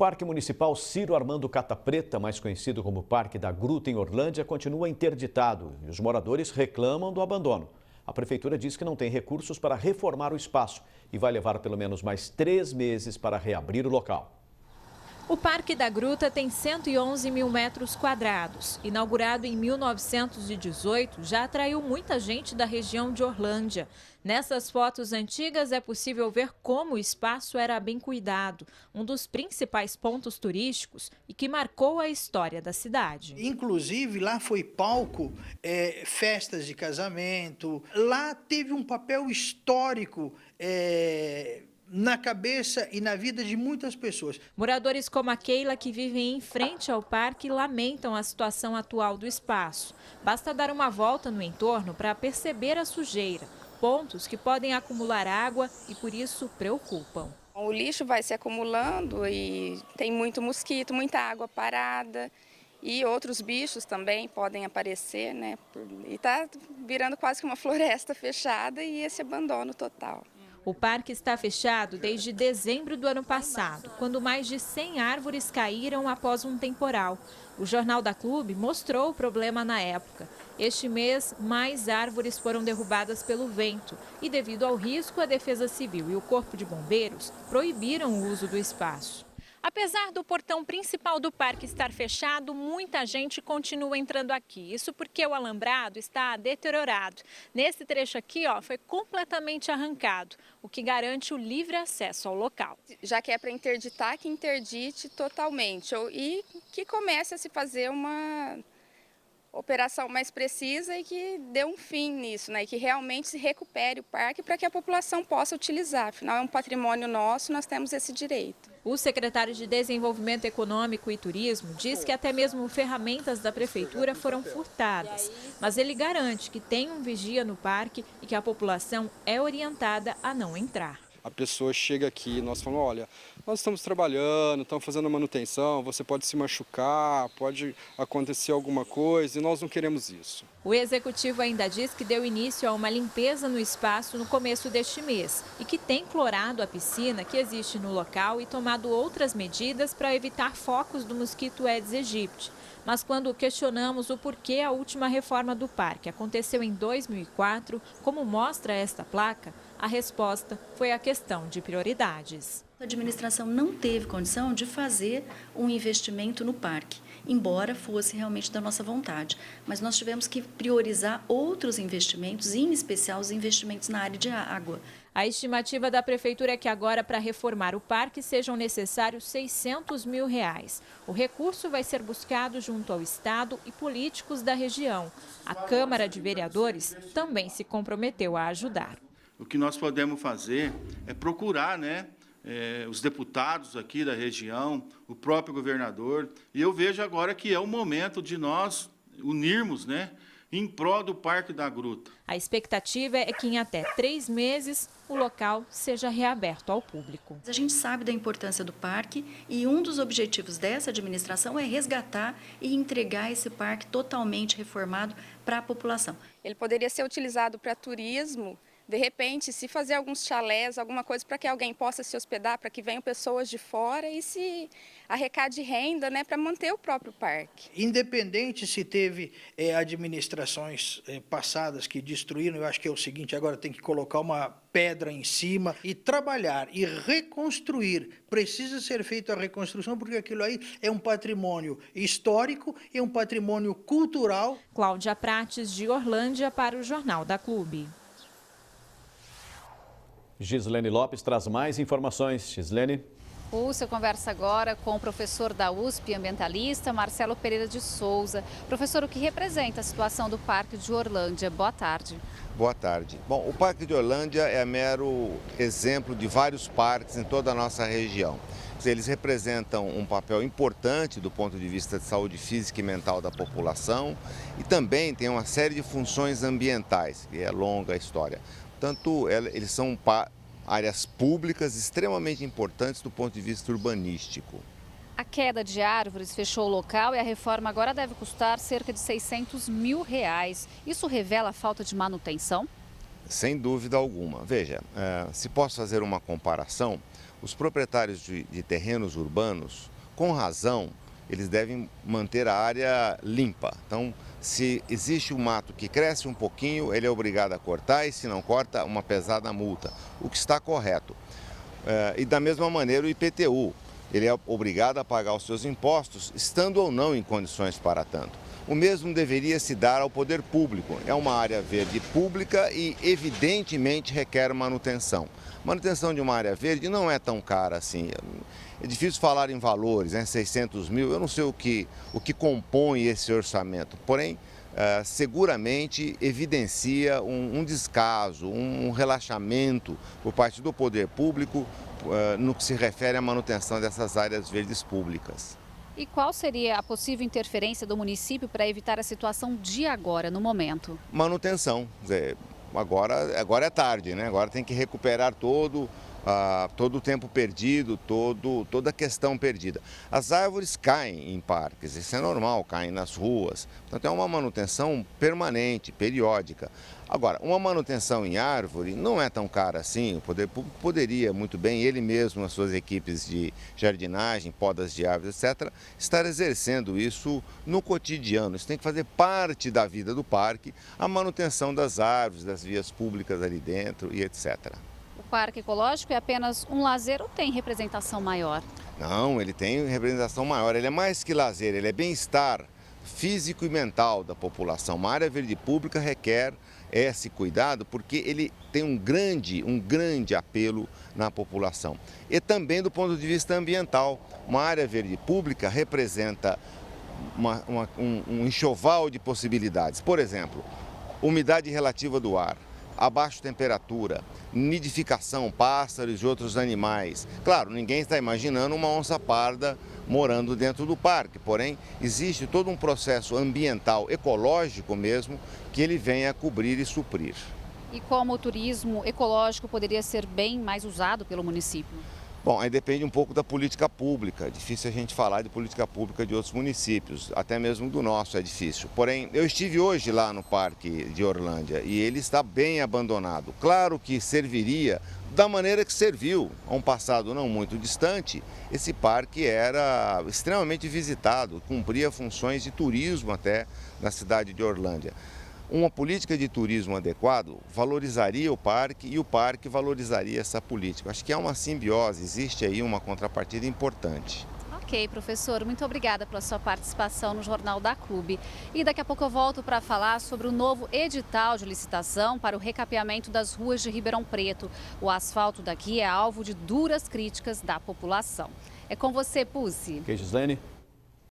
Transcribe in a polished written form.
Parque Municipal Ciro Armando Cata Preta, mais conhecido como Parque da Gruta, em Orlândia, continua interditado e os moradores reclamam do abandono. A prefeitura diz que não tem recursos para reformar o espaço e vai levar pelo menos mais 3 meses para reabrir o local. O Parque da Gruta tem 111 mil metros quadrados. Inaugurado em 1918, já atraiu muita gente da região de Orlândia. Nessas fotos antigas é possível ver como o espaço era bem cuidado, um dos principais pontos turísticos e que marcou a história da cidade. Inclusive, lá foi palco, festas de casamento, lá teve um papel histórico, na cabeça e na vida de muitas pessoas. Moradores como a Keila, que vivem em frente ao parque, lamentam a situação atual do espaço. Basta dar uma volta no entorno para perceber a sujeira, pontos que podem acumular água e por isso preocupam. O lixo vai se acumulando e tem muito mosquito, muita água parada e outros bichos também podem aparecer, né? E está virando quase que uma floresta fechada e esse abandono total. O parque está fechado desde dezembro do ano passado, quando mais de 100 árvores caíram após um temporal. O Jornal da Clube mostrou o problema na época. Este mês, mais árvores foram derrubadas pelo vento e, devido ao risco, a Defesa Civil e o Corpo de Bombeiros proibiram o uso do espaço. Apesar do portão principal do parque estar fechado, muita gente continua entrando aqui. Isso porque o alambrado está deteriorado. Nesse trecho aqui, foi completamente arrancado, o que garante o livre acesso ao local. Já que é para interditar, que interdite totalmente e que comece a se fazer uma operação mais precisa e que dê um fim nisso, né? E que realmente se recupere o parque para que a população possa utilizar. Afinal, é um patrimônio nosso, nós temos esse direito. O secretário de Desenvolvimento Econômico e Turismo diz que até mesmo ferramentas da prefeitura foram furtadas, mas ele garante que tem um vigia no parque e que a população é orientada a não entrar. A pessoa chega aqui, nós falamos, olha, nós estamos trabalhando, estamos fazendo manutenção, você pode se machucar, pode acontecer alguma coisa e nós não queremos isso. O executivo ainda diz que deu início a uma limpeza no espaço no começo deste mês e que tem clorado a piscina que existe no local e tomado outras medidas para evitar focos do mosquito Aedes aegypti. Mas quando questionamos o porquê a última reforma do parque aconteceu em 2004, como mostra esta placa, a resposta foi a questão de prioridades. A administração não teve condição de fazer um investimento no parque, embora fosse realmente da nossa vontade. Mas nós tivemos que priorizar outros investimentos, em especial os investimentos na área de água. A estimativa da prefeitura é que agora, para reformar o parque, sejam necessários R$600 mil. O recurso vai ser buscado junto ao Estado e políticos da região. A Câmara de Vereadores também se comprometeu a ajudar. O que nós podemos fazer é procurar, os deputados aqui da região, o próprio governador, e eu vejo agora que é o momento de nós unirmos, em prol do Parque da Gruta. A expectativa é que em até 3 meses o local seja reaberto ao público. A gente sabe da importância do parque e um dos objetivos dessa administração é resgatar e entregar esse parque totalmente reformado para a população. Ele poderia ser utilizado para turismo. De repente, se fazer alguns chalés, alguma coisa para que alguém possa se hospedar, para que venham pessoas de fora e se arrecade renda, para manter o próprio parque. Independente se teve administrações passadas que destruíram, eu acho que é o seguinte, agora tem que colocar uma pedra em cima e trabalhar e reconstruir. Precisa ser feita a reconstrução porque aquilo aí é um patrimônio histórico e um patrimônio cultural. Cláudia Prates, de Orlândia, para o Jornal da Clube. Gislene Lopes traz mais informações. Gislene. Você conversa agora com o professor da USP, ambientalista, Marcelo Pereira de Souza. Professor, o que representa a situação do Parque de Orlândia? Boa tarde. Boa tarde. Bom, o Parque de Orlândia é mero exemplo de vários parques em toda a nossa região. Eles representam um papel importante do ponto de vista de saúde física e mental da população e também tem uma série de funções ambientais, que é longa a história. Portanto, eles são áreas públicas extremamente importantes do ponto de vista urbanístico. A queda de árvores fechou o local e a reforma agora deve custar cerca de R$600 mil. Isso revela a falta de manutenção? Sem dúvida alguma. Veja, se posso fazer uma comparação, os proprietários de terrenos urbanos, com razão, eles devem manter a área limpa. Então, se existe um mato que cresce um pouquinho, ele é obrigado a cortar e, se não corta, uma pesada multa, o que está correto. E da mesma maneira o IPTU, ele é obrigado a pagar os seus impostos, estando ou não em condições para tanto. O mesmo deveria se dar ao poder público. É uma área verde pública e, evidentemente, requer manutenção. Manutenção de uma área verde não é tão cara assim. É difícil falar em valores, né? 600 mil, eu não sei o que compõe esse orçamento. Porém, seguramente evidencia um descaso, um relaxamento por parte do poder público no que se refere à manutenção dessas áreas verdes públicas. E qual seria a possível interferência do município para evitar a situação de agora, no momento? Manutenção. Quer dizer, agora é tarde, né? Agora tem que recuperar todo o tempo perdido, toda a questão perdida. As árvores caem em parques, isso é normal, caem nas ruas. Portanto, é uma manutenção permanente, periódica. Agora, uma manutenção em árvore não é tão cara assim. O poder público poderia muito bem, ele mesmo, as suas equipes de jardinagem, podas de árvores, etc., estar exercendo isso no cotidiano. Isso tem que fazer parte da vida do parque, a manutenção das árvores, das vias públicas ali dentro e etc. O Parque Ecológico é apenas um lazer ou tem representação maior? Não, ele tem representação maior. Ele é mais que lazer, ele é bem-estar físico e mental da população. Uma área verde pública requer esse cuidado porque ele tem um grande apelo na população. E também do ponto de vista ambiental. Uma área verde pública representa um enxoval de possibilidades. Por exemplo, umidade relativa do ar, a baixa temperatura, nidificação, pássaros e outros animais. Claro, ninguém está imaginando uma onça parda morando dentro do parque, porém existe todo um processo ambiental, ecológico mesmo, que ele vem a cobrir e suprir. E como o turismo ecológico poderia ser bem mais usado pelo município? Bom, aí depende um pouco da política pública. É difícil a gente falar de política pública de outros municípios, até mesmo do nosso é difícil. Porém, eu estive hoje lá no Parque de Orlândia e ele está bem abandonado. Claro que serviria da maneira que serviu. A um passado não muito distante, esse parque era extremamente visitado, cumpria funções de turismo até na cidade de Orlândia. Uma política de turismo adequado valorizaria o parque e o parque valorizaria essa política. Acho que é uma simbiose, existe aí uma contrapartida importante. Ok, professor, muito obrigada pela sua participação no Jornal da Clube. E daqui a pouco eu volto para falar sobre o novo edital de licitação para o recapeamento das ruas de Ribeirão Preto. O asfalto daqui é alvo de duras críticas da população. É com você, Pucci. Ok, Gislene.